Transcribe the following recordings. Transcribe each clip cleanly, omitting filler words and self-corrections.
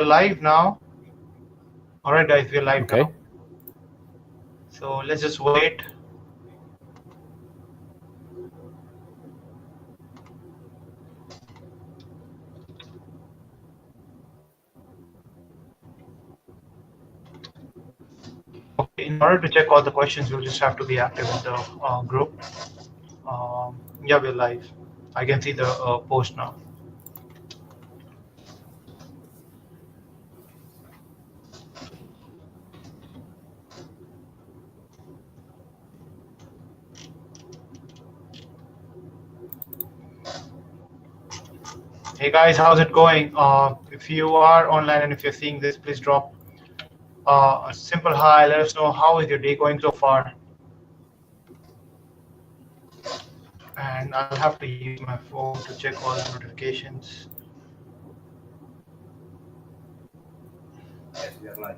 live now. All right, guys, we're live Okay. now. So let's just wait. Okay, in order to check all the questions, you'll just have to be active in the group. Yeah, we're live. I can see the post now. Hey guys, how's it going? If you are online and if you're seeing this, please drop a simple hi. Let us know how is your day going so far. And I'll have to use my phone to check all the notifications. Yes, we are live.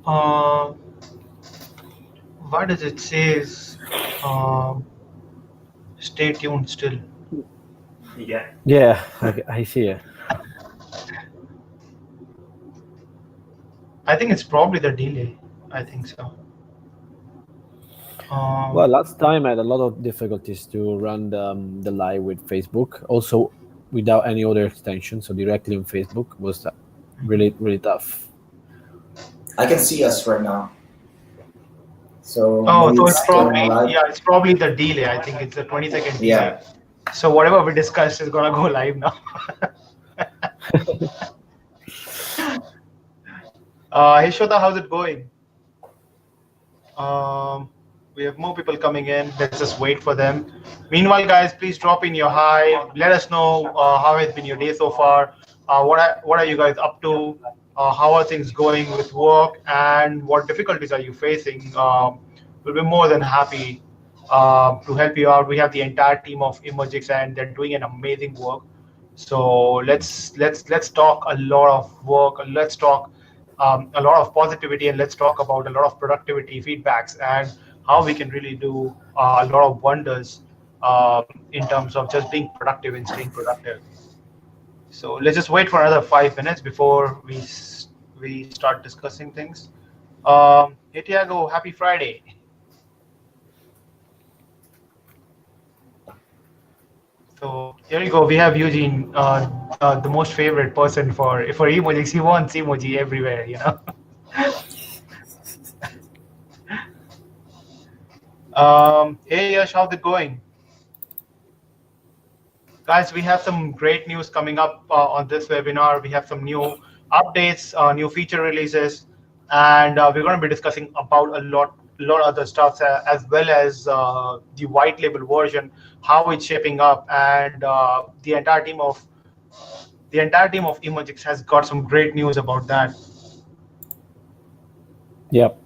Uh, why does it says stay tuned still? Yeah. Yeah, I see it. I think it's probably the delay. I think so. Well, last time I had a lot of difficulties to run the live with Facebook, also without any other extension, so directly on Facebook was really tough. I can see us right now. So Oh, maybe so it's it's probably going live. it's probably the delay. I think it's a 20-second delay. Yeah. So whatever we discussed is gonna go live now. Hey Shota, how's it going? We have more people coming in. Let's just wait for them. Meanwhile, guys, please drop in your hi. Let us know how has been your day so far. What are you guys up to? How are things going with work? And what difficulties are you facing? We'll be more than happy to help you out. We have the entire team of Emojics, and they're doing an amazing work. So let's talk a lot of work. Let's talk a lot of positivity, and let's talk about a lot of productivity feedbacks and how we can really do a lot of wonders in terms of just being productive and staying productive. So let's just wait for another 5 minutes before we start discussing things. Hey Tiago, happy Friday. So here you go. We have Eugene, the most favorite person for emojis. He wants emoji everywhere, you know. Hey Yash, how's it going? Guys, we have some great news coming up on this webinar. We have some new updates, new feature releases, and we're going to be discussing about a lot of other stuff as well as the white label version, how it's shaping up, and the entire team of Emojics has got some great news about that. Yep.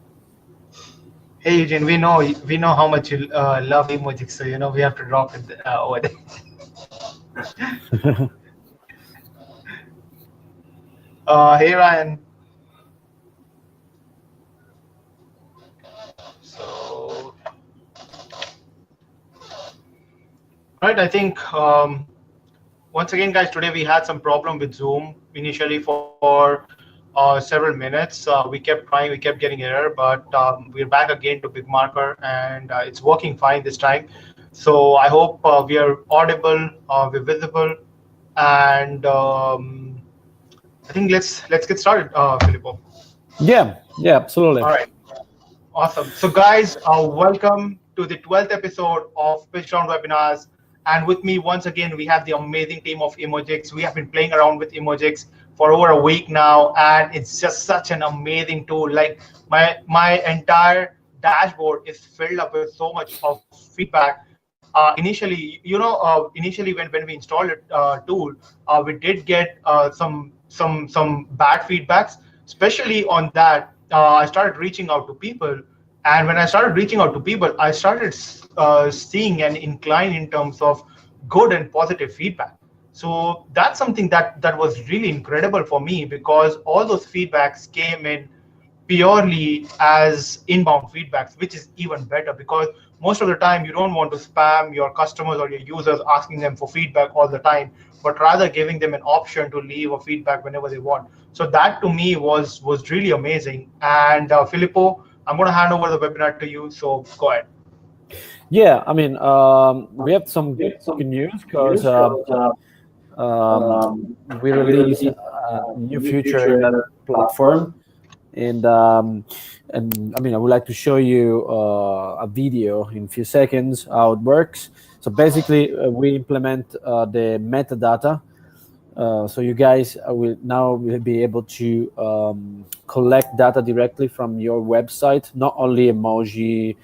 Hey Eugene, we know how much you love Emojics, so you know we have to drop it over there. Hey Ryan. So, right, I think once again, guys, today we had some problem with Zoom initially for several minutes. We kept trying, we kept getting error, but we're back again to Big Marker, and it's working fine this time. So I hope we are audible, we're visible, and I think let's get started, Filippo. Yeah, absolutely. All right. Awesome. So guys, welcome to the 12th episode of PitchGround webinars. And with me, once again, we have the amazing team of Emojics. We have been playing around with Emojics for over a week now, and it's just such an amazing tool. Like my entire dashboard is filled up with so much of feedback. Initially, initially when we installed a tool, we did get some bad feedbacks, especially on that. I started reaching out to people, and when I started reaching out to people, I started seeing an incline in terms of good and positive feedback. So that's something that was really incredible for me, because all those feedbacks came in purely as inbound feedbacks, which is even better because most of the time you don't want to spam your customers or your users asking them for feedback all the time, but rather giving them an option to leave a feedback whenever they want. So that to me was really amazing. And Filippo, I'm going to hand over the webinar to you. So go ahead. Yeah, I mean, we have some good news because we release a new feature in that platform, and I mean, I would like to show you a video in a few seconds how it works. So basically, we implement the metadata. So you guys will now be able to collect data directly from your website, not only emoji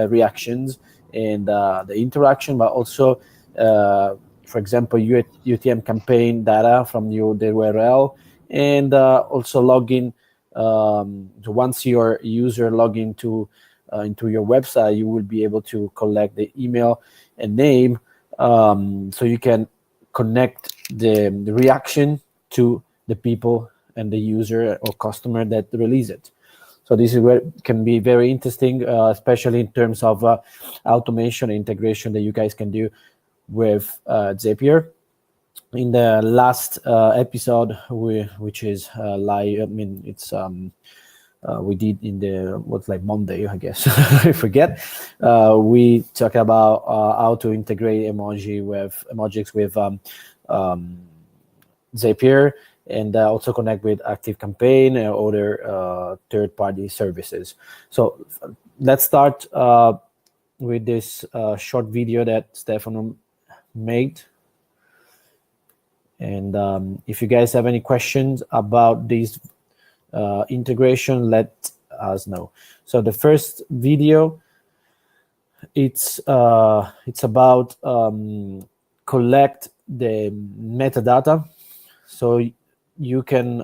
reactions and the interaction, but also, for example, UTM campaign data from the URL, and also login. So once your user log into your website, you will be able to collect the email and name, so you can connect the reaction to the people and the user or customer that release it. So this is where it can be very interesting, especially in terms of automation and integration that you guys can do with Zapier. In the last episode, which is live, I mean, it's we did in the what's like Monday, I guess. I forget. We talk about how to integrate Emojics with Zapier, and also connect with ActiveCampaign and other third-party services. So let's start with this short video that Stefano made. And if you guys have any questions about this integration, let us know. So the first video, it's about collect the metadata, so you can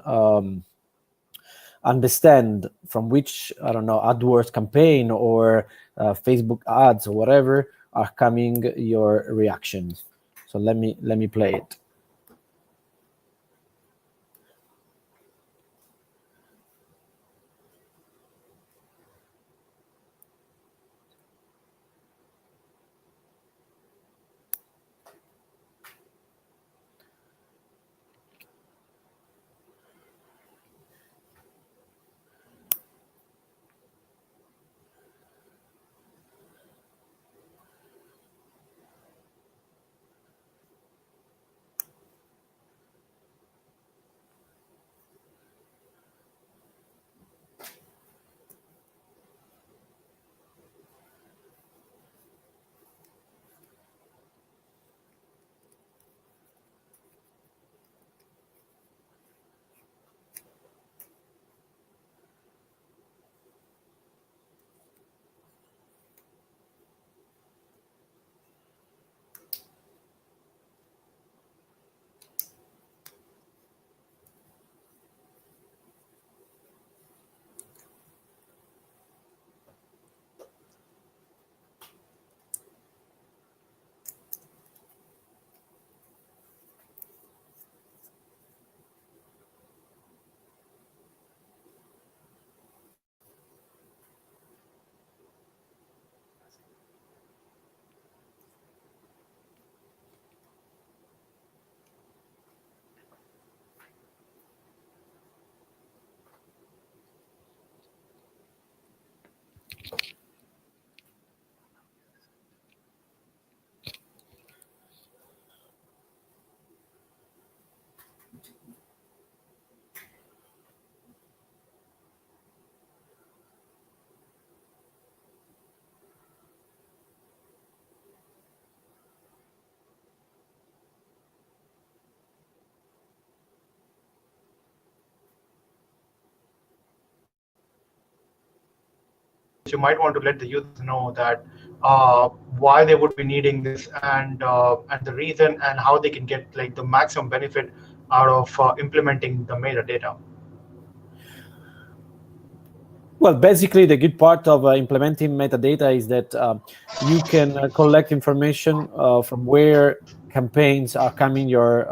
understand from which, I don't know, AdWords campaign or Facebook ads or whatever are coming your reactions. So let me play it. You might want to let the users know that why they would be needing this, and the reason and how they can get like the maximum benefit out of implementing the metadata. Well, basically, the good part of implementing metadata is that you can collect information from where campaigns are coming your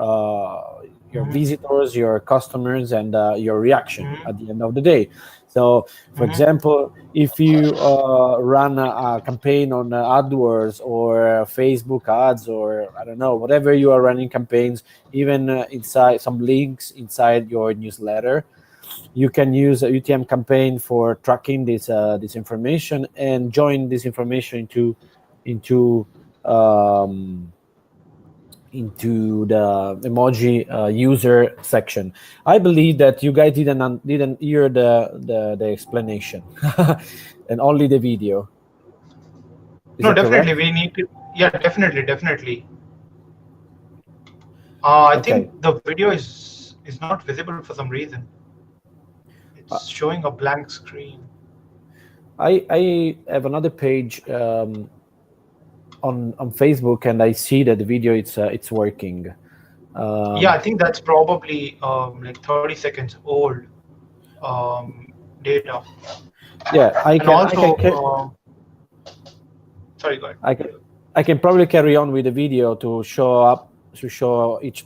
visitors, your customers, and your reaction at the end of the day. So, for Mhm. example, if you run a campaign on AdWords or Facebook ads, or I don't know, whatever you are running campaigns, even inside some links inside your newsletter, you can use a UTM campaign for tracking this information and join this information into the emoji user section. I believe that you guys didn't hear the explanation and only the video. Is No, that definitely correct? we need to. Yeah, definitely. I Okay. think the video is not visible for some reason. Uh, It's showing a blank screen. I have another page on Facebook, and I see that the video it's working. Yeah, Um, I think that's probably like 30 seconds old um, data. yeah, And also, sorry, go ahead. I can I can probably carry on with the video to show each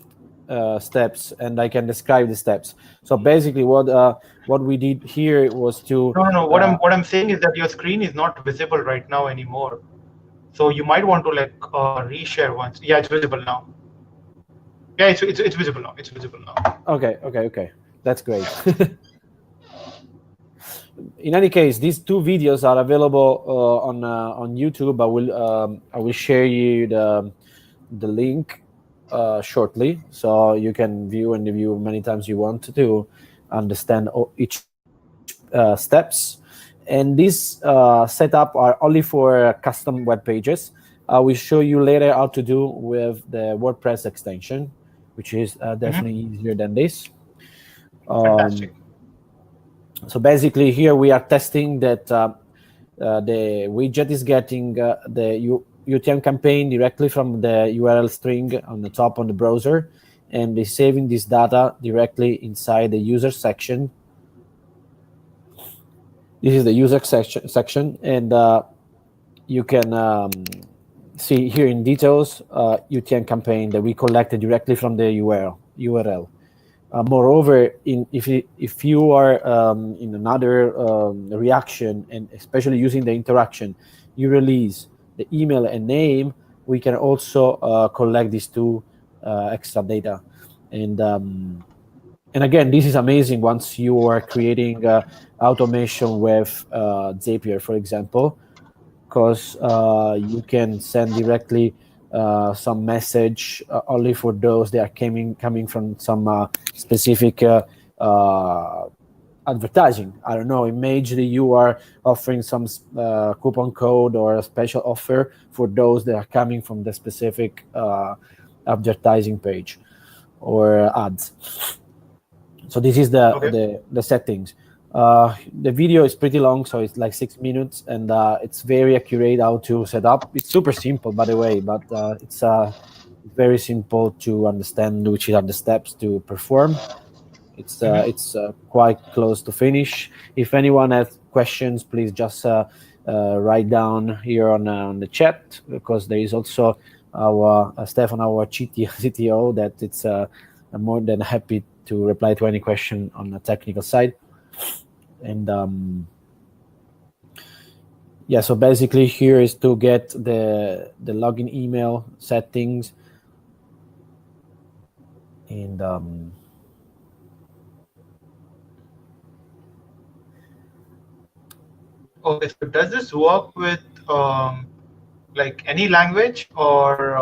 steps, and I can describe the steps. So basically, what we did here was to No. What I'm saying is that your screen is not visible right now anymore. So you might want to like reshare once. Yeah, it's visible now. Yeah, it's visible now. It's visible now. okay, that's great. In any case, these two videos are available on YouTube. I will share you the link shortly, so you can view and review many times you want to understand each steps. And these setup are only for custom web pages. I will show you later how to do with the WordPress extension, which is definitely easier than this. Fantastic. So basically, here we are testing that the widget is getting the UTM campaign directly from the URL string on the top on the browser, and is saving this data directly inside the user section. This is the user section, and you can see here in details UTM campaign that we collected directly from the URL. Moreover, if you are in another reaction, and especially using the interaction, you release the email and name, we can also collect these two extra data. And again, this is amazing once you are creating automation with Zapier, for example, because you can send directly some message only for those that are coming from some specific advertising. I don't know, imagine that you are offering some coupon code or a special offer for those that are coming from the specific advertising page or ads. So this is Okay. the settings. The video is pretty long, so it's like 6 minutes, and it's very accurate how to set up. It's super simple, by the way, but it's very simple to understand which are the steps to perform. It's quite close to finish. If anyone has questions, please just write down here on the chat, because there is also our Stefan, our CTO, that it's more than happy to reply to any question on the technical side. And yeah, so basically here is to get the login email settings, and Okay. So does this work with like any language or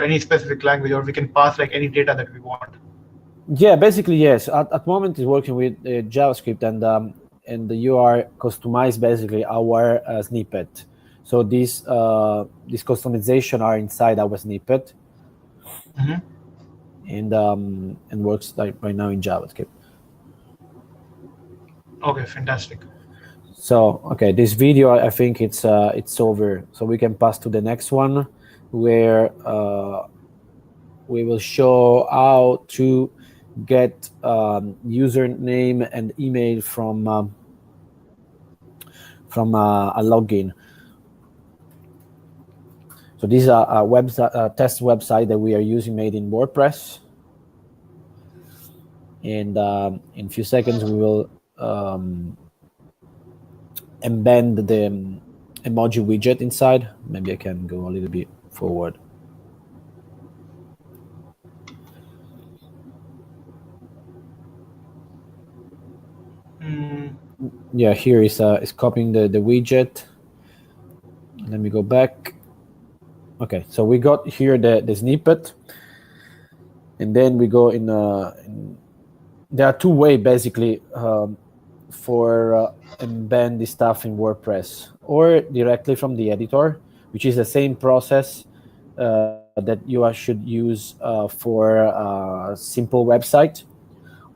any specific language, or we can pass like any data that we want? yeah, basically yes. At the moment, it's working with JavaScript, and you are customize basically our snippet. So this customization are inside our snippet, and works like right now in JavaScript. Okay, fantastic. So okay, this video, I think it's over. So we can pass to the next one, where we will show how to get username and email from a login. So this is a website, a test website that we are using, made in WordPress. and in a few seconds we will embed the emoji widget inside. Maybe I can go a little bit forward. Mm, Yeah, here is copying the widget. Let me go back. Okay, so we got here the snippet, and then we go there are two ways basically for embed the stuff in WordPress, or directly from the editor, which is the same process that you should use for a simple website,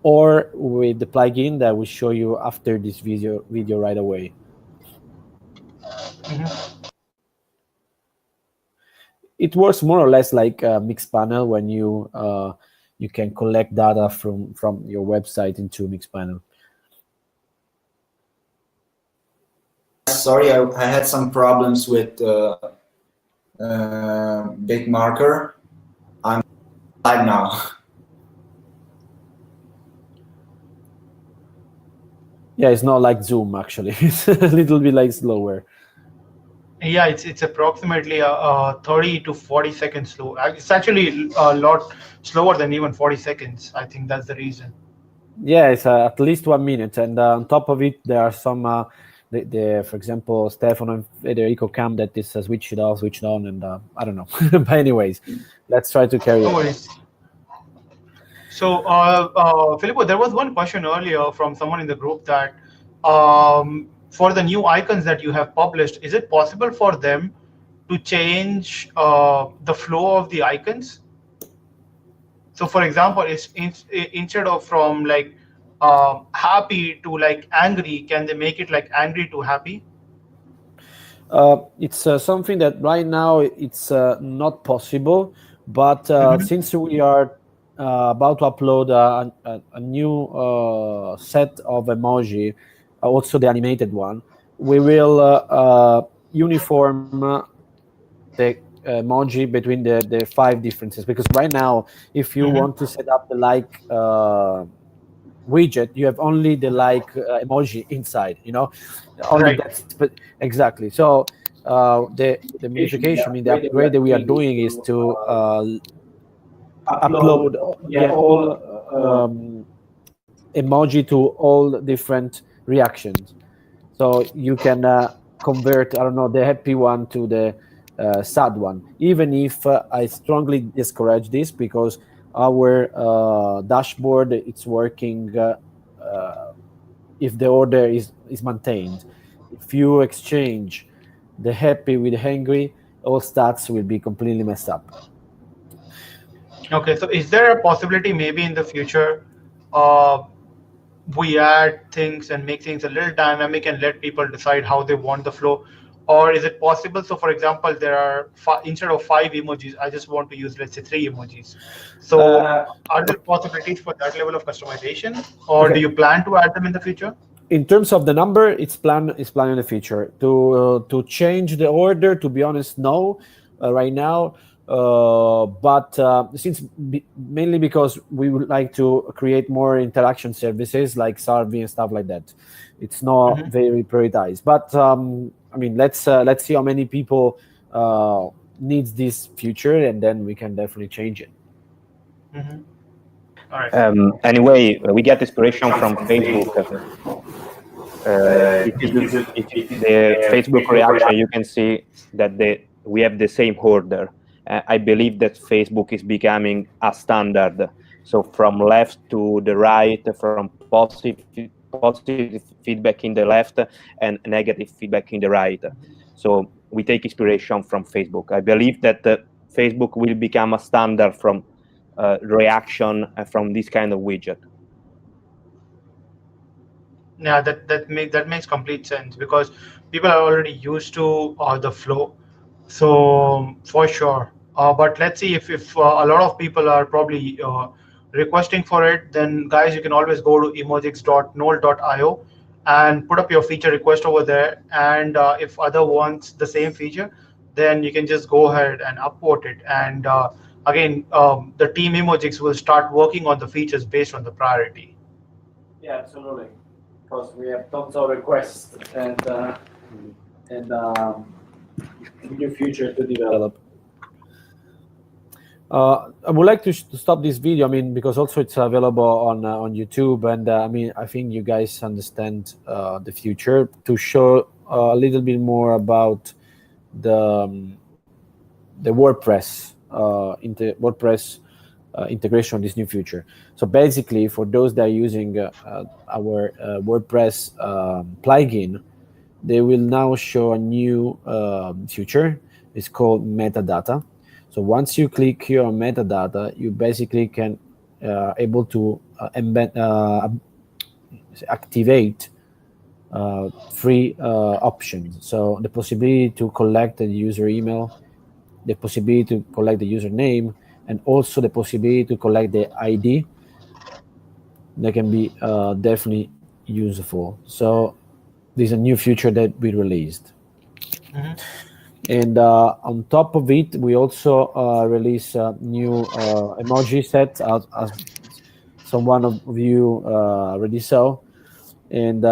or with the plugin that will show you after this video right away. mhm. It works more or less like a Mixpanel when you can collect data from your website into Mixpanel. Sorry, I had some problems with big marker. I'm live now. Yeah, it's not like Zoom actually. It's a little bit like slower. Yeah, it's approximately 30 to 40 seconds slow. It's actually a lot slower than even 40 seconds. I think that's the reason. Yeah, it's at least 1 minute, and on top of it, there are some. For example, Stefano and Federico Cam that is switched off, switched on, and I don't know. But anyways, let's try to carry No on. worries. So, Filippo, there was one question earlier from someone in the group that for the new icons that you have published, is it possible for them to change the flow of the icons? So, for example, instead of from like happy to like angry, can they make it like angry to happy? It's something that right now it's not possible, but Mhm. since we are about to upload a new set of emoji, also the animated one, we will uniform the emoji between the five differences, because right now if you Mhm. want to set up the like widget, you have only the like emoji inside, only Right. that's, but exactly. So the modification, I mean the upgrade that we are doing is to upload, yeah, all emoji to all different reactions, so you can convert, I don't know, the happy one to the sad one, even if I strongly discourage this, because our dashboard, it's working if the order is maintained. If you exchange the happy with angry, all stats will be completely messed up. Okay. So, is there a possibility maybe in the future uh, we add things and make things a little dynamic and let people decide how they want the flow? Or is it possible? So, for example, there are instead of 5 emojis, I just want to use, let's say, 3 emojis. So, are there possibilities for that level of customization, or do Okay. you plan to add them in the future? In terms of the number, it's planned in the future to change the order. To be honest, no, right now. But since mainly because we would like to create more interaction services like Sarvi and stuff like that, it's not Mhm. very prioritized. But I mean, let's see how many people needs this feature, and then we can definitely change it. Mhm. All right. Anyway, we get inspiration from Facebook. If the Facebook reaction, you can see that we have the same order. I believe that Facebook is becoming a standard. So from left to the right, from positive feedback in the left and negative feedback in the right. So we take inspiration from Facebook. I believe that Facebook will become a standard from reaction from this kind of widget. Yeah, that makes complete sense because people are already used to the flow. So for sure. But let's see if a lot of people are probably requesting for it, then guys, you can always go to emojics.nole.io and put up your feature request over there. And if other wants the same feature, then you can just go ahead and upvote it. And again, the team Emojics will start working on the features based on the priority. Yeah, absolutely. Because we have tons of requests and new future to develop. I would like to stop this video. I mean, because also it's available on YouTube, and I mean, I think you guys understand the future. To show a little bit more about the WordPress WordPress integration of this new feature. So basically, for those that are using our WordPress plugin, they will now show a new feature. It's called metadata. So once you click here on metadata, you basically can able to activate three options. So the possibility to collect the user email, the possibility to collect the username, and also the possibility to collect the ID. That can be definitely useful. So this is a new feature that we released. Mm-hmm. And on top of it, we also release a new emoji set, as someone of you already saw. And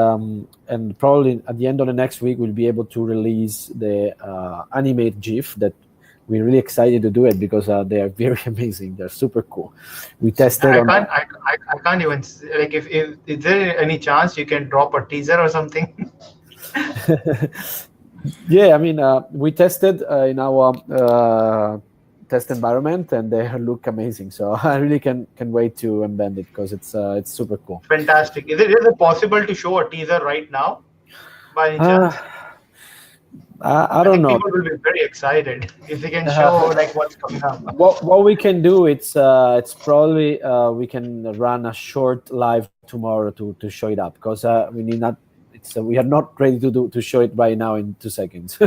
probably at the end of the next week, we'll be able to release the animate GIF that we're really excited to do it, because they are very amazing. They're super cool. We tested. I can't even, like, if is there any chance you can drop a teaser or something? Yeah, I mean, we tested in our test environment, and they look amazing. So I really can wait to embed it, because it's super cool. Fantastic. Is it possible to show a teaser right now, by any chance? I don't know. People will be very excited if they can show like what's coming up. What we can do, it's probably we can run a short live tomorrow to show it up, because we need not. We are not ready to show it right now in 2 seconds.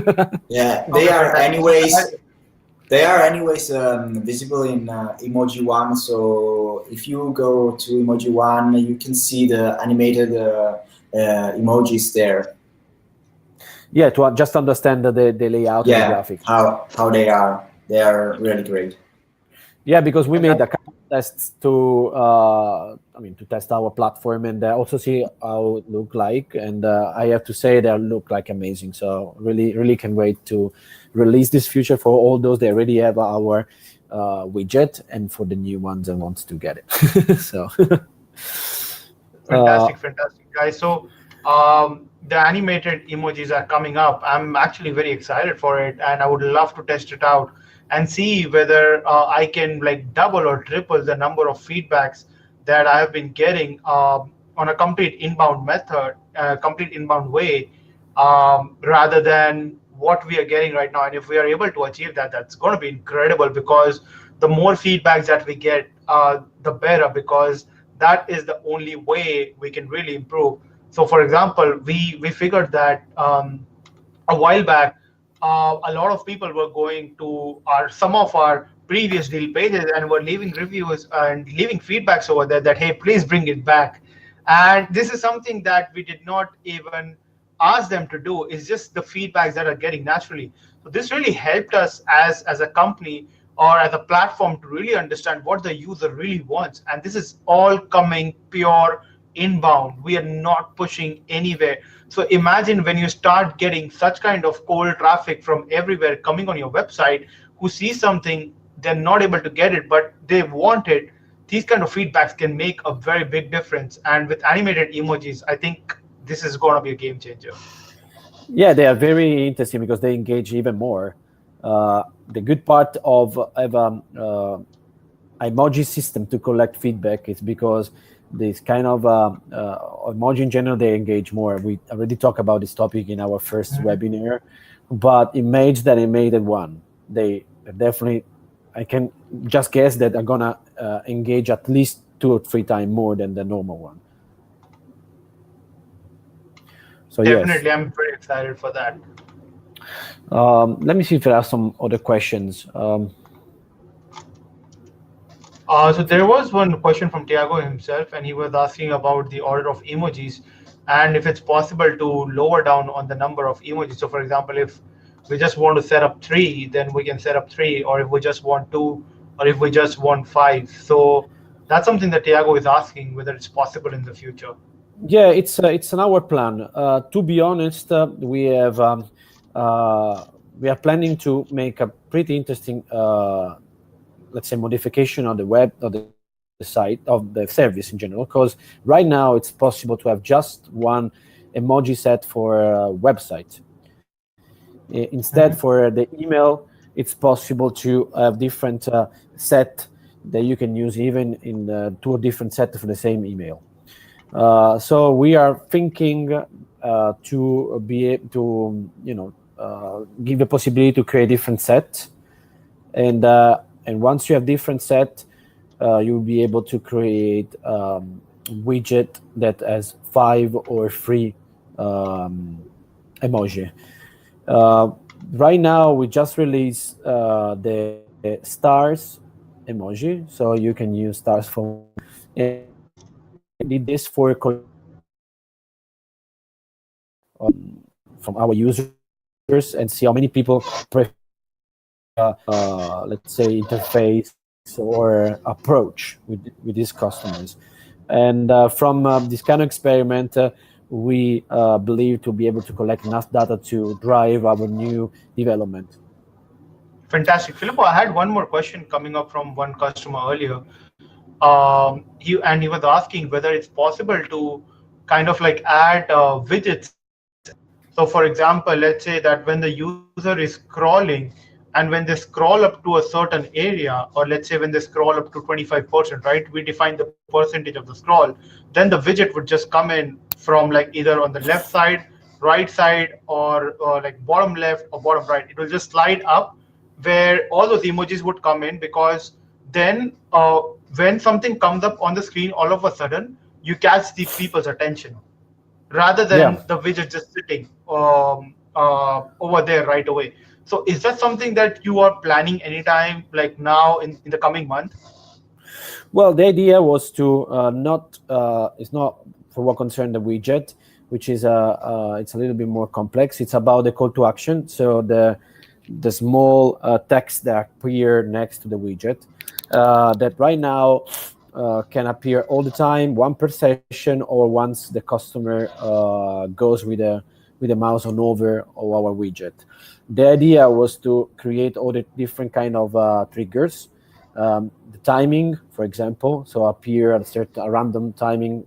Yeah, they are anyways. They are anyways visible in Emoji One. So if you go to Emoji One, you can see the animated emojis there. Yeah, to just understand the layout of the graphic. How they are really great. Yeah, because we made a couple of tests to to test our platform and also see how it look like. And I have to say they look like amazing. So really can wait to release this feature for all those that already have our widget, and for the new ones that wants to get it. So fantastic, guys. So the animated emojis are coming up. I'm actually very excited for it, and I would love to test it out and see whether I can like double or triple the number of feedbacks that I have been getting on a complete inbound method, complete inbound way, rather than what we are getting right now. And if we are able to achieve that, that's going to be incredible, because the more feedbacks that we get, the better, because that is the only way we can really improve. So for example, we figured that a while back, a lot of people were going to some of our previous deal pages and were leaving reviews and leaving feedbacks over there that, hey, please bring it back. And this is something that we did not even ask them to do. It's just the feedbacks that are getting naturally. So this really helped us as a company or as a platform to really understand what the user really wants. And this is all coming pure inbound. We are not pushing anywhere. So imagine when you start getting such kind of cold traffic from everywhere coming on your website, who see something, they're not able to get it, but they want it. These kind of feedbacks can make a very big difference. And with animated emojis, I think this is going to be a game changer. Yeah, they are very interesting because they engage even more. The good part of emoji system to collect feedback is because this kind of emoji in general, they engage more. We already talked about this topic in our first webinar, but image that animated one, they definitely, I can just guess that are gonna engage at least 2 or 3 times more than the normal one. So definitely, yes. I'm very excited for that. Let me see if there are some other questions. So there was one question from Tiago himself, and he was asking about the order of emojis and if it's possible to lower down on the number of emojis. So for example, if we just want to set up 3, then we can set up 3, or if we just want 2, or if we just want 5. So that's something that Tiago is asking whether it's possible in the future. Yeah, it's an our plan. To be honest, we are planning to make a pretty interesting, let's say, modification on the web, of the site, of the service in general. Because right now it's possible to have just one emoji set for a website. Instead, for the email, it's possible to have different set that you can use even in two different sets for the same email. So we are thinking to be able to, give the possibility to create different sets, and once you have different set, you'll be able to create widget that has 5 or 3 emoji. Right now, we just released the stars emoji, so you can use stars for one. And did this for collecting from our users and see how many people prefer let's say, interface or approach with these customers. And from this kind of experiment, we believe to be able to collect enough data to drive our new development. Fantastic. Filippo, I had one more question coming up from one customer earlier. He was asking whether it's possible to kind of like add widgets. So for example, let's say that when the user is scrolling and when they scroll up to a certain area, or let's say when they scroll up to 25%, right? We define the percentage of the scroll, then the widget would just come in from like either on the left side, right side, or like bottom left or bottom right. It will just slide up where all those emojis would come in, because then when something comes up on the screen, all of a sudden you catch the people's attention rather than the widget just sitting over there right away. So is that something that you are planning anytime, like now in the coming month? Well, the idea was to not it's not for what concerned the widget, which is it's a little bit more complex. It's about the call to action. So the small text that appear next to the widget that right now can appear all the time, one per session, or once the customer goes with a mouse on over of our widget. The idea was to create all the different kind of triggers. The timing, for example, so appear at a random timing,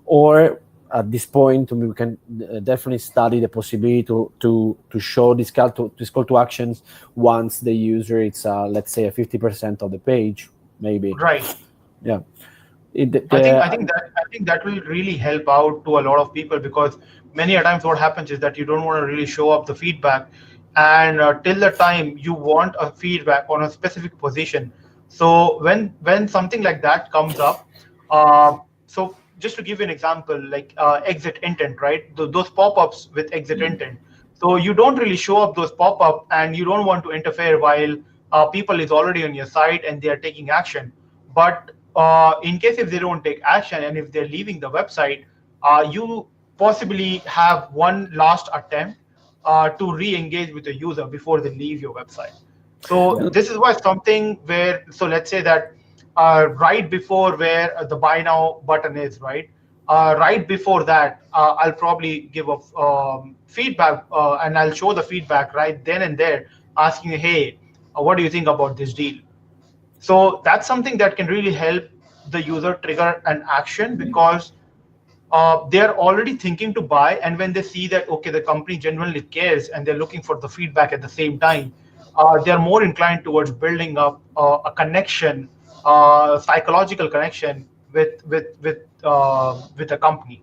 or at this point we can definitely study the possibility to show this call to actions once the user it's let's say a 50% of the page, maybe. Right. Yeah. I think that will really help out to a lot of people, because many a times what happens is that you don't want to really show up the feedback, and till the time you want a feedback on a specific position. So when something like that comes up, so just to give you an example, like exit intent, right? Those pop-ups with exit intent. So you don't really show up those pop-up, and you don't want to interfere while people is already on your site and they are taking action. But in case if they don't take action and if they're leaving the website, you possibly have one last attempt to re-engage with the user before they leave your website. So this is why something where, so let's say that right before where the buy now button is, right? Right before that, I'll probably give a feedback and I'll show the feedback right then and there, asking, hey, what do you think about this deal? So that's something that can really help the user trigger an action, because they're already thinking to buy, and when they see that, okay, the company genuinely cares and they're looking for the feedback at the same time, they're more inclined towards building up a connection, psychological connection with the company.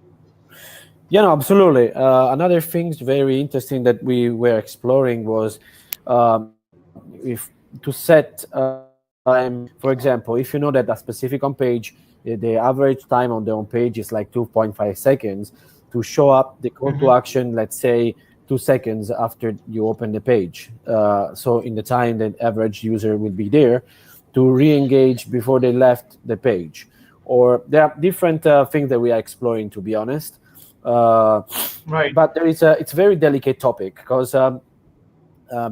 Yeah, no, absolutely. Another thing very interesting that we were exploring was if to set time. For example, if you know that a specific home page, the average time on the home page is like 2.5 seconds, to show up the call to action, let's say 2 seconds after you open the page. So in the time that average user will be there, to re-engage before they left the page. Or there are different things that we are exploring, to be honest. Right. But it's a very delicate topic, because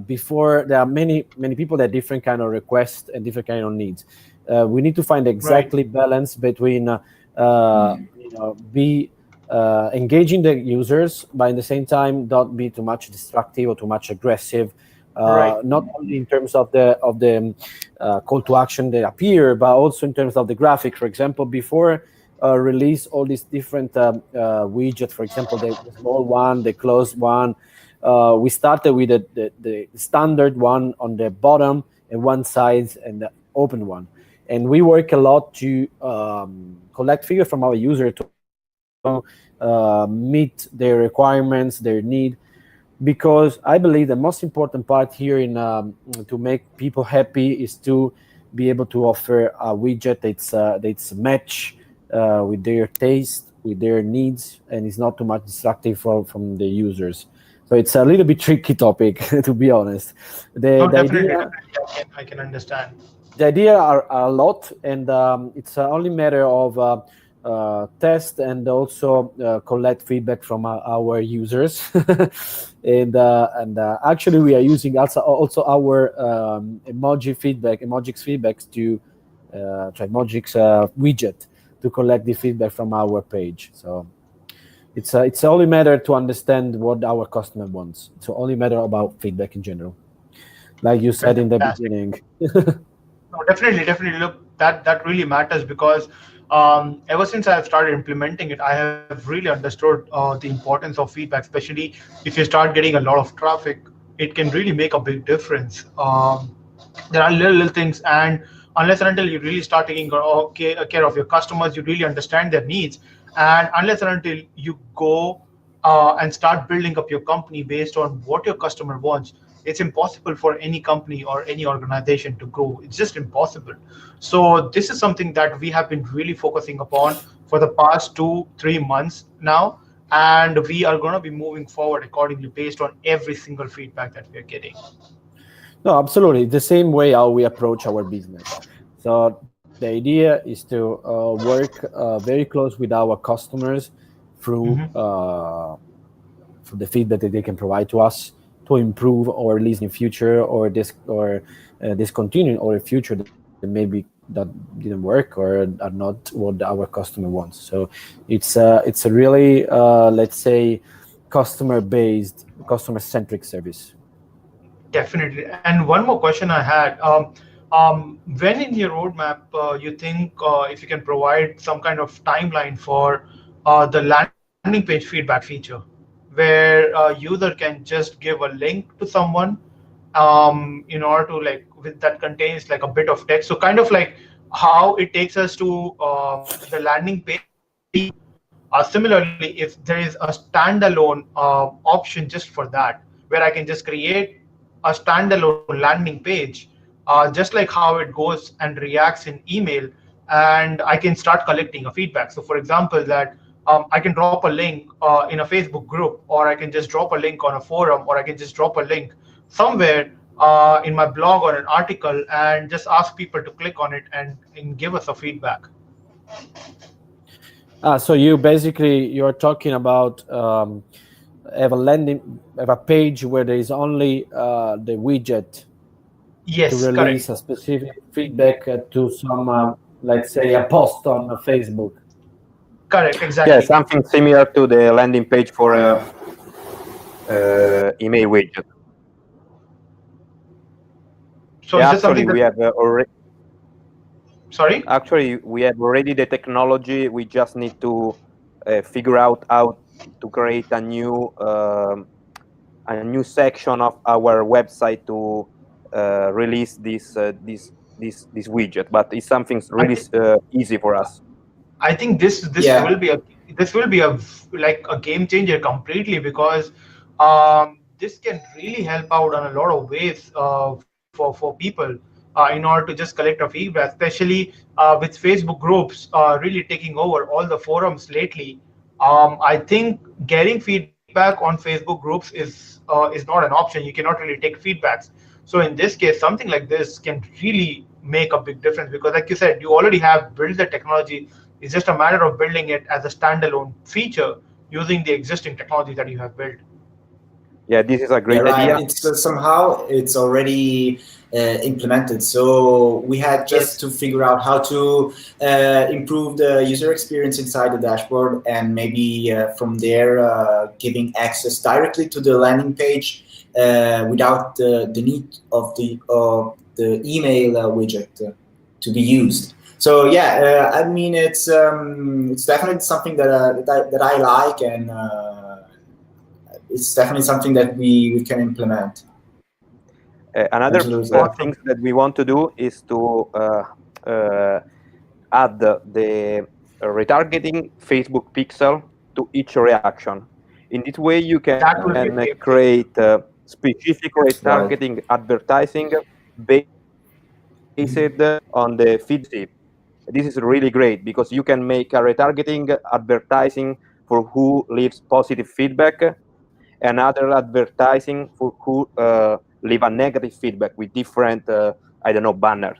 before there are many people that have different kind of requests and different kind of needs. We need to find exactly balance between be engaging the users, but at the same time don't be too much destructive or too much aggressive. Not only in terms of the call to action that appear, but also in terms of the graphic. For example, before release all these different widgets, for example, the small one, the closed one. We started with the standard one on the bottom and one side and the open one. And we work a lot to collect figures from our user to meet their requirements, their need. Because I believe the most important part here in to make people happy is to be able to offer a widget that's match with their taste, with their needs, and it's not too much destructive from the users. So it's a little bit tricky topic, to be honest. Definitely, I can understand. The idea are a lot, and it's only matter of test and also collect feedback from our users. and actually, we are using also our Emojics feedbacks to Emojics widget to collect the feedback from our page. So it's only matter to understand what our customer wants. It's only matter about feedback in general, like you said in the beginning. No, definitely. Look, that really matters because ever since I've started implementing it, I have really understood the importance of feedback, especially if you start getting a lot of traffic. It can really make a big difference. There are little things, and unless and until you really start taking care of your customers, you really understand their needs, and unless and until you go and start building up your company based on what your customer wants, it's impossible for any company or any organization to grow. It's just impossible. So this is something that we have been really focusing upon for the past 2-3 months now, and we are going to be moving forward accordingly based on every single feedback that we are getting. No, absolutely. The same way how we approach our business. So the idea is to work very close with our customers through the feedback that they can provide to us to improve or release in future or discontinue or a future that maybe that didn't work or are not what our customer wants. So it's a really let's say customer-based, customer-centric service. Definitely. And one more question I had. When in your roadmap you think if you can provide some kind of timeline for the landing page feedback feature, where a user can just give a link to someone in order to that contains like a bit of text. So kind of like how it takes us to the landing page. Similarly, if there is a standalone option just for that, where I can just create a standalone landing page, just like how it goes and reacts in email, and I can start collecting a feedback. So for example, that I can drop a link in a Facebook group, or I can just drop a link on a forum, or I can just drop a link somewhere in my blog or an article and just ask people to click on it and give us a feedback. So you're talking about have a page where there is only the widget to release a specific feedback to some, let's say, a post on Facebook. Correct, exactly. Yeah, something similar to the landing page for email widget. So yeah, is this something we have already. Sorry? Actually, we have already the technology. We just need to figure out how to create a new section of our website to release this widget. But it's something really easy for us. I think this will be a like a game changer completely, because this can really help out on a lot of ways for people in order to just collect a feedback, especially with Facebook groups really taking over all the forums lately. I think getting feedback on Facebook groups is not an option. You cannot really take feedbacks. So in this case, something like this can really make a big difference, because like you said, you already have built the technology. It's just a matter of building it as a standalone feature using the existing technology that you have built. Yeah, this is a great right. idea. It's somehow it's already implemented. So we had just to figure out how to improve the user experience inside the dashboard, and maybe from there giving access directly to the landing page without the need of the email widget to be used. So yeah, I mean it's definitely something that I like, and it's definitely something that we can implement. Another Absolutely. things that we want to do is to uh, add the retargeting Facebook pixel to each reaction. In this way, you can That will be a game changer. create specific Right. retargeting advertising based on the feed receipt. This is really great because you can make a retargeting advertising for who leaves positive feedback, and other advertising for who leave a negative feedback with different, I don't know, banners.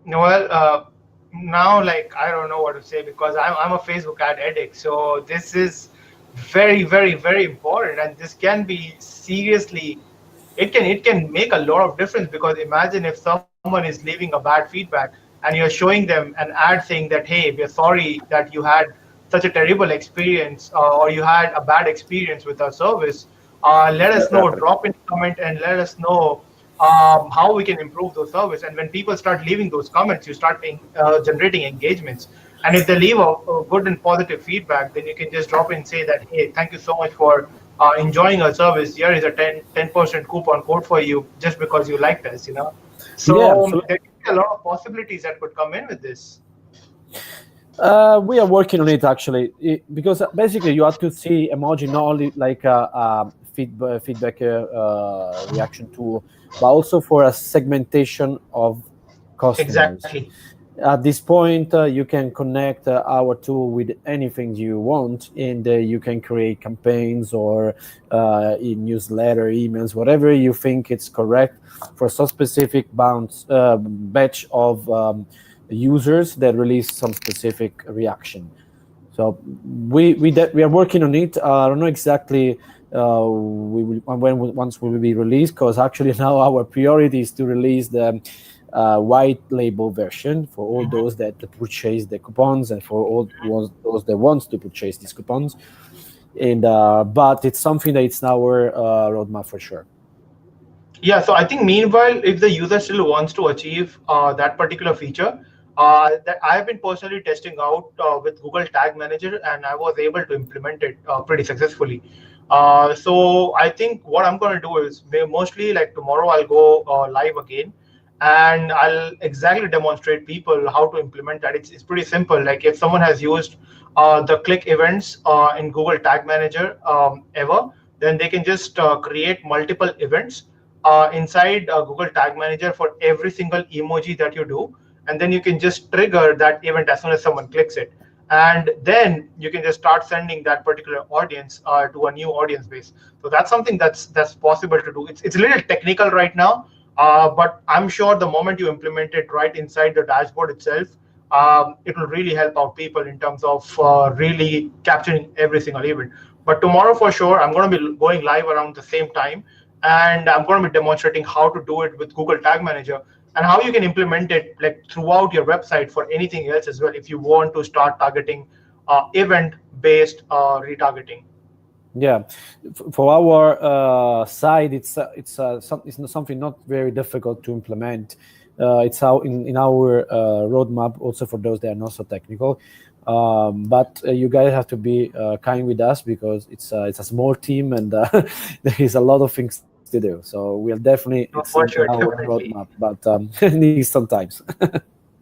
Well, now like I don't know what to say because I'm a Facebook ad addict. So this is very, very, very important, and this can be seriously. It can make a lot of difference because imagine if someone is leaving a bad feedback and you're showing them an ad saying that hey, we're sorry that you had such a terrible experience or you had a bad experience with our service. Let us know, Exactly. drop in a comment and let us know how we can improve those service. And when people start leaving those comments, you start generating engagements. And if they leave a good and positive feedback, then you can just drop in and say that, hey, thank you so much for enjoying our service. Here is a 10% coupon code for you just because you liked us, you know. Yeah, So absolutely. there can be a lot of possibilities that could come in with this. We are working on it actually, because basically you have to see emoji not only like a feedback reaction tool, but also for a segmentation of customers. Exactly. At this point, you can connect our tool with anything you want, and you can create campaigns or newsletter, emails, whatever you think it's correct for some specific batch of users that release some specific reaction. So we are working on it. I don't know exactly once we will be released, because actually now our priority is to release the white label version for all those that purchase the coupons, and for all those that wants to purchase these coupons. And but it's something that it's in our roadmap for sure. Yeah, so I think meanwhile, if the user still wants to achieve that particular feature, that I've been personally testing out with Google Tag Manager, and I was able to implement it pretty successfully. So I think what I'm going to do is mostly like tomorrow I'll go live again, and I'll exactly demonstrate people how to implement that. It's pretty simple. Like if someone has used the click events in Google Tag Manager ever, then they can just create multiple events inside Google Tag Manager for every single emoji that you do, and then you can just trigger that event as soon as someone clicks it, and then you can just start sending that particular audience to a new audience base. So that's something that's possible to do. It's a little technical right now, but I'm sure the moment you implement it right inside the dashboard itself, it will really help out people in terms of really capturing every single event. But tomorrow for sure, I'm going to be going live around the same time, and I'm going to be demonstrating how to do it with Google Tag Manager and how you can implement it like throughout your website for anything else as well if you want to start targeting event-based retargeting. Yeah, for our side, it's not something not very difficult to implement. It's how in our roadmap, also for those that are not so technical. But you guys have to be kind with us, because it's a small team, and there is a lot of things to do. So we'll definitely No, extend for sure, our definitely. roadmap, but it needs some time.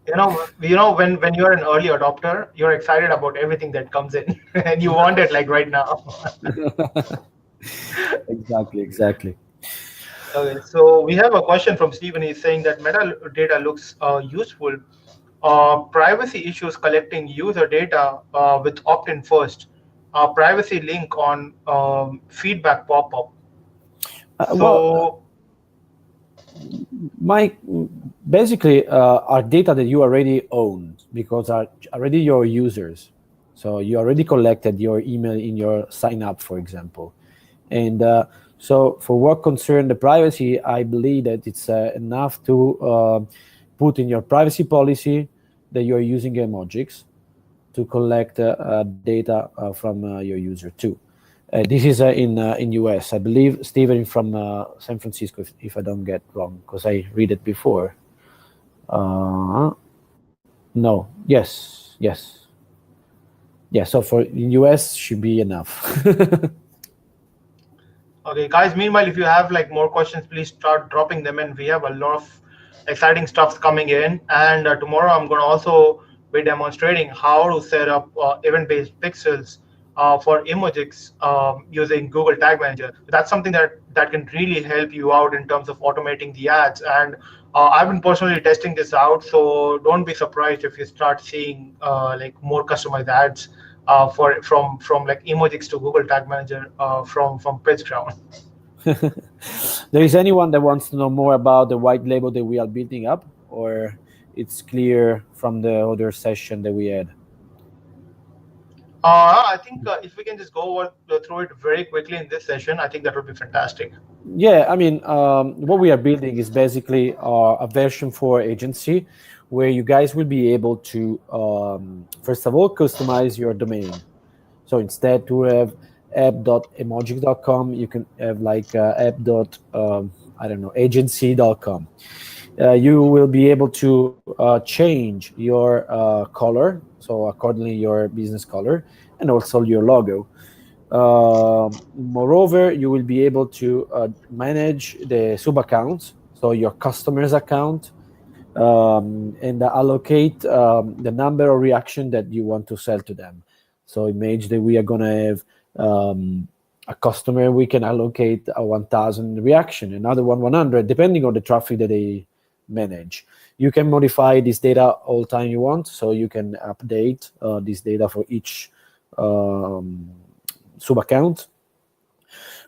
When you're an early adopter, you're excited about everything that comes in, and you want it like right now. Exactly. Okay, so we have a question from Stephen. He's saying that metadata looks useful. Privacy issues collecting user data with opt-in first. Privacy link on feedback pop-up. Well, So my basically are data that you already own, because are already your users. So you already collected your email in your sign up, for example. And so for what concern the privacy, I believe that it's enough to put in your privacy policy that you're using Emojics to collect data from your user too. This is in US. I believe Steven from San Francisco, if I don't get wrong, because I read it before. No, yes. Yeah, so for US should be enough. Okay, guys. Meanwhile, if you have like more questions, please start dropping them in. We have a lot of exciting stuff coming in, and tomorrow I'm going to also be demonstrating how to set up event-based pixels for Emojics using Google Tag Manager. That's something that can really help you out in terms of automating the ads. And I've been personally testing this out, so don't be surprised if you start seeing like more customized ads from like Emojics to Google Tag Manager from PitchGround. There is anyone that wants to know more about the white label that we are building up, or it's clear from the other session that we had? I think if we can just through it very quickly in this session, I think that would be fantastic. Yeah, I mean, what we are building is basically a version for agency where you guys will be able to, first of all, customize your domain. So instead to have app.emojics.com, you can have like app.agency.com. You will be able to change your color, so accordingly your business color, and also your logo. Moreover, you will be able to manage the sub accounts, so your customer's account, and allocate the number of reaction that you want to sell to them. So imagine that we are going to have a customer, we can allocate a 1,000 reaction, another one 100, depending on the traffic that they manage. You can modify this data all the time you want, so you can update this data for each sub-account.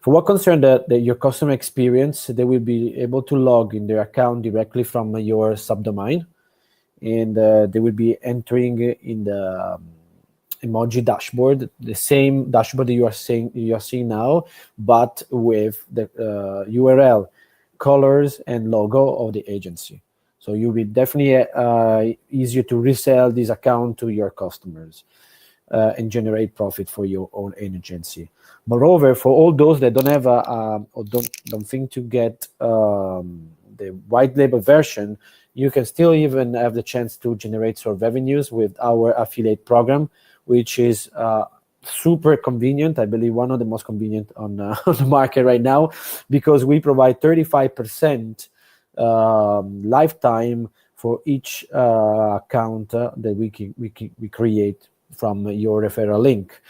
For what concerns your customer experience, they will be able to log in their account directly from your subdomain, and they will be entering in the emoji dashboard, the same dashboard that you are seeing now, but with the URL, colors, and logo of the agency. So you will definitely easier to resell this account to your customers and generate profit for your own agency. Moreover, for all those that don't have or don't think to get the white label version, you can still even have the chance to generate some revenues with our affiliate program, which is super convenient. I believe one of the most convenient on the market right now, because we provide 35% lifetime for each account that we create from your referral link.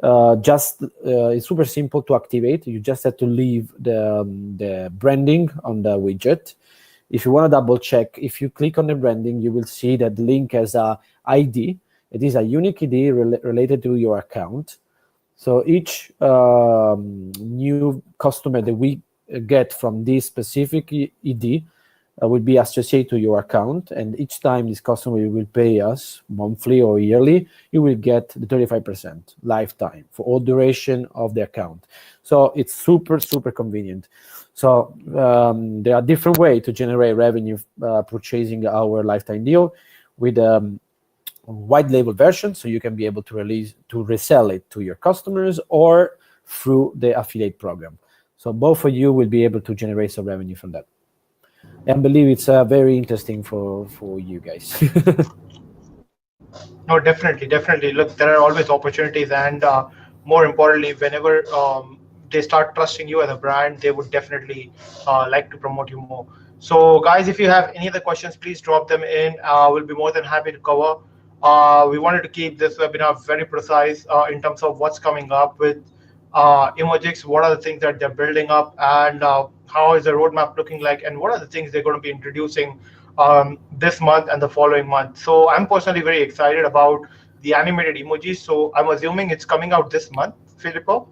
It's super simple to activate. You just have to leave the branding on the widget. If you want to double check, if you click on the branding, you will see that the link has a ID. It is a unique ID related to your account. So each new customer that we get from this specific ID will be associated to your account, and each time this customer will pay us monthly or yearly, you will get the 35% lifetime for all duration of the account. So it's super convenient. So there are different ways to generate revenue purchasing our lifetime deal with white label version, so you can be able to resell it to your customers, or through the affiliate program. So both of you will be able to generate some revenue from that. I believe it's very interesting for you guys. No, definitely. Look, there are always opportunities, and more importantly, whenever they start trusting you as a brand, they would definitely like to promote you more. So, guys, if you have any other questions, please drop them in. We'll be more than happy to cover. We wanted to keep this webinar very precise in terms of what's coming up with Emojics, what are the things that they're building up, and how is the roadmap looking like, and what are the things they're going to be introducing this month and the following month. So I'm personally very excited about the animated emojis. So I'm assuming it's coming out this month, Filippo?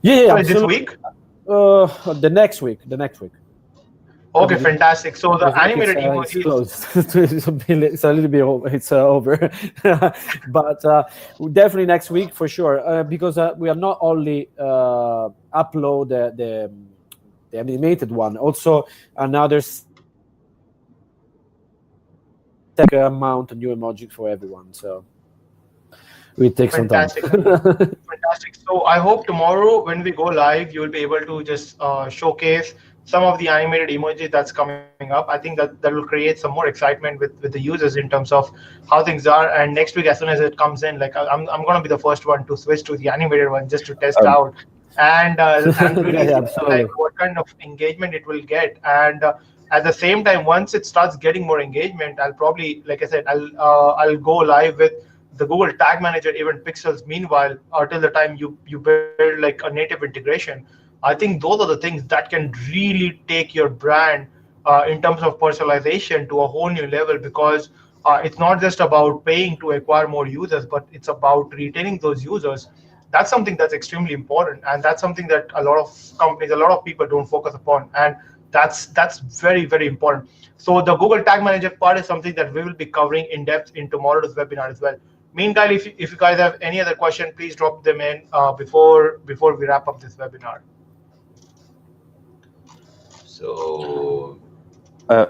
Yeah, this week? The next week. Okay, fantastic. So the animated it's emojis. closed. It's a little bit over. It's over, but definitely next week for sure. Because we are not only upload the animated one, also another amount of new emojis for everyone. So we take some time. Fantastic. Fantastic. So I hope tomorrow when we go live, you'll be able to just showcase some of the animated emojis that's coming up. I think that will create some more excitement with the users in terms of how things are. And next week, as soon as it comes in, like I'm going to be the first one to switch to the animated one just to test out and really see absolutely. like what kind of engagement it will get. And at the same time, once it starts getting more engagement, I'll probably, like I said, I'll go live with the Google Tag Manager event pixels. Meanwhile, till the time you build like a native integration, I think those are the things that can really take your brand in terms of personalization to a whole new level, because it's not just about paying to acquire more users, but it's about retaining those users. That's something that's extremely important, and that's something that a lot of companies, a lot of people don't focus upon, and that's very, very important. So the Google Tag Manager part is something that we will be covering in depth in tomorrow's webinar as well. Meanwhile, if you guys have any other question, please drop them in before we wrap up this webinar. So,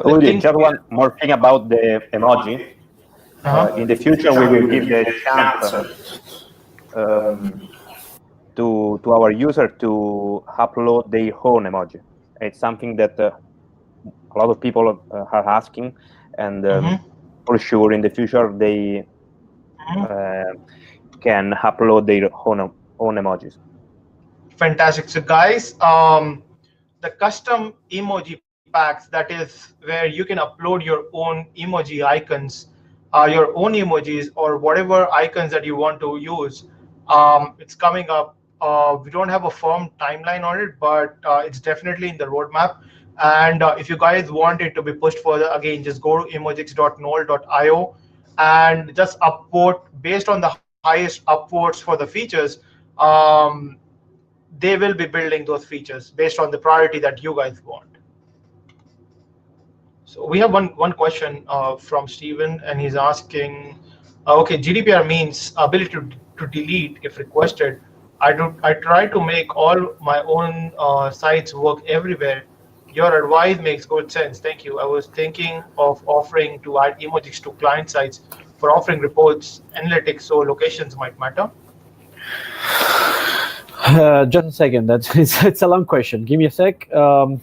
Uli, just one more thing about the emoji. In the future, we will give the chance to our user to upload their own emoji. It's something that a lot of people are asking, and for sure in the future they can upload their own emojis. Fantastic. So guys, the custom emoji packs, that is where you can upload your own emoji icons, your own emojis, or whatever icons that you want to use. It's coming up. We don't have a firm timeline on it, but it's definitely in the roadmap. And if you guys want it to be pushed further, again, just go to emojics.nol.io and just upvote based on the highest upvotes for the features. They will be building those features based on the priority that you guys want. So we have one question from Steven, and he's asking, okay, GDPR means ability to delete if requested. I try to make all my own sites work everywhere. Your advice makes good sense. Thank you. I was thinking of offering to add Emojics to client sites for offering reports, analytics, so locations might matter. Just a second. It's a long question. Give me a sec. Thank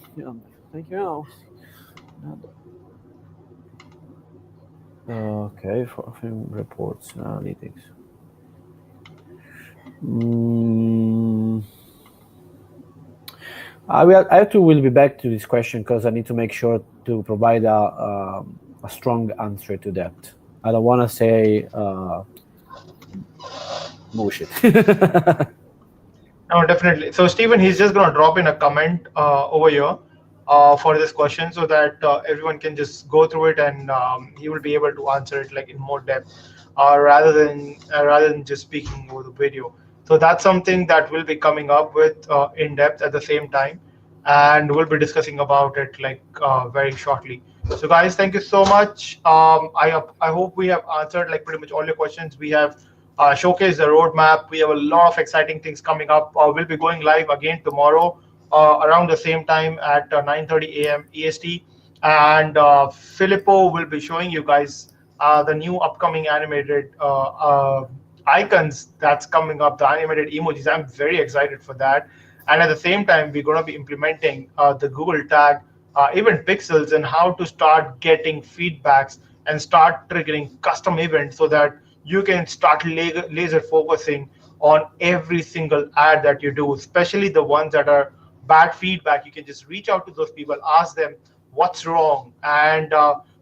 you. Okay, for offering reports, analytics. I will be back to this question because I need to make sure to provide a strong answer to that. I don't want to say bullshit. No, definitely. So Stephen, he's just going to drop in a comment over here for this question, so that everyone can just go through it, and he will be able to answer it like in more depth, rather than just speaking over the video. So that's something that we'll be coming up with in depth at the same time, and we'll be discussing about it like very shortly. So guys, thank you so much. I hope we have answered like pretty much all your questions. We have showcased the roadmap. We have a lot of exciting things coming up. We'll be going live again tomorrow around the same time at 9:30 a.m. EST, and Filippo will be showing you guys the new upcoming animated icons that's coming up, the animated emojis. I'm very excited for that. And at the same time, we're going to be implementing the Google Tag event pixels, and how to start getting feedbacks and start triggering custom events, so that you can start laser focusing on every single ad that you do, especially the ones that are bad feedback. You can just reach out to those people, ask them what's wrong, and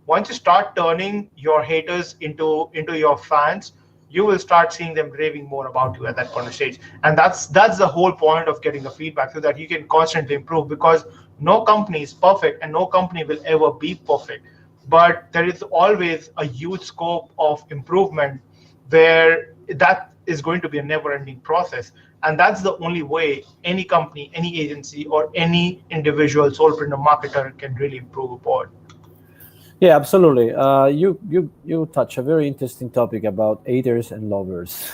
once you start turning your haters into your fans, you will start seeing them raving more about you at that point of stage. And that's the whole point of getting the feedback, so that you can constantly improve, because no company is perfect and no company will ever be perfect, but there is always a huge scope of improvement, where is going to be a never-ending process, and that's the only way any company, any agency, or any individual solopreneur marketer can really improve upon. Yeah, absolutely. You touch a very interesting topic about haters and lovers,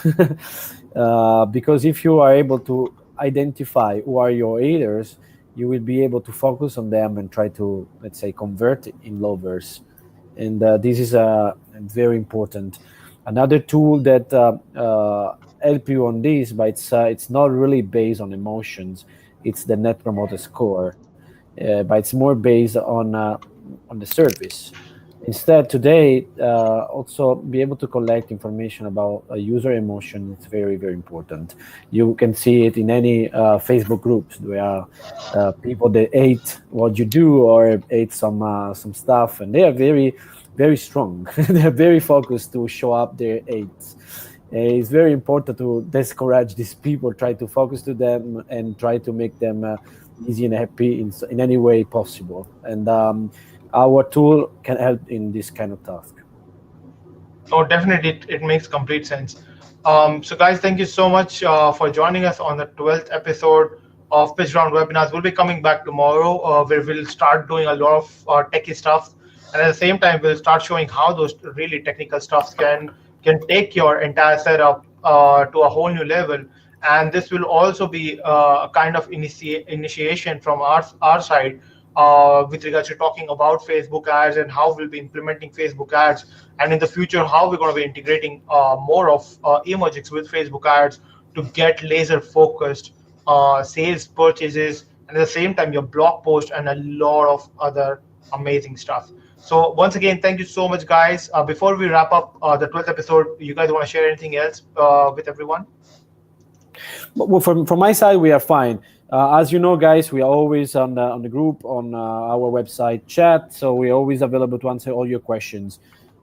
because if you are able to identify who are your haters, you will be able to focus on them and try to, let's say, convert in lovers, and this is very important. Another tool that help you on this, but it's not really based on emotions. It's the Net Promoter Score, but it's more based on the service. Instead, today, also be able to collect information about a user emotion is very, very important. You can see it in any Facebook groups. There are people that hate what you do or hate some stuff, and they are very, very strong. They are very focused to show up their hates. It's very important to discourage these people, try to focus to them and try to make them easy and happy in any way possible. And our tool can help in this kind of task. Oh, definitely, it makes complete sense. So, guys, thank you so much for joining us on the 12th episode of PitchGround webinars. We'll be coming back tomorrow where we'll start doing a lot of techie stuff, and at the same time, we'll start showing how those really technical stuff can take your entire setup to a whole new level. And this will also be a kind of initiation from our side with regards to talking about Facebook ads and how we'll be implementing Facebook ads, and in the future how we're going to be integrating more of Emojics with Facebook ads to get laser focused sales purchases, and at the same time your blog post and a lot of other amazing stuff. So once again, thank you so much, guys. Before we wrap up the 12th episode, you guys want to share anything else with everyone? Well, from my side, we are fine. As you know, guys, we are always on the group on our website chat, so we're always available to answer all your questions.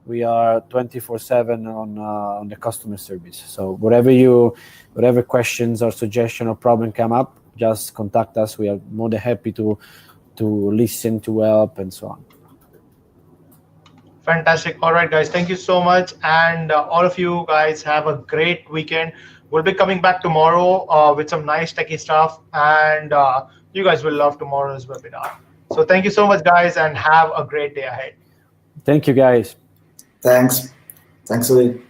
We are 24/7 on the customer service. So whatever questions or suggestion or problem come up, just contact us. We are more than happy to listen, to help, and so on. Fantastic. All right, guys, thank you so much, and all of you guys have a great weekend. We'll be coming back tomorrow with some nice techie stuff, and you guys will love tomorrow's webinar. So thank you so much, guys, and have a great day ahead. Thank you, guys. Thanks, Lee.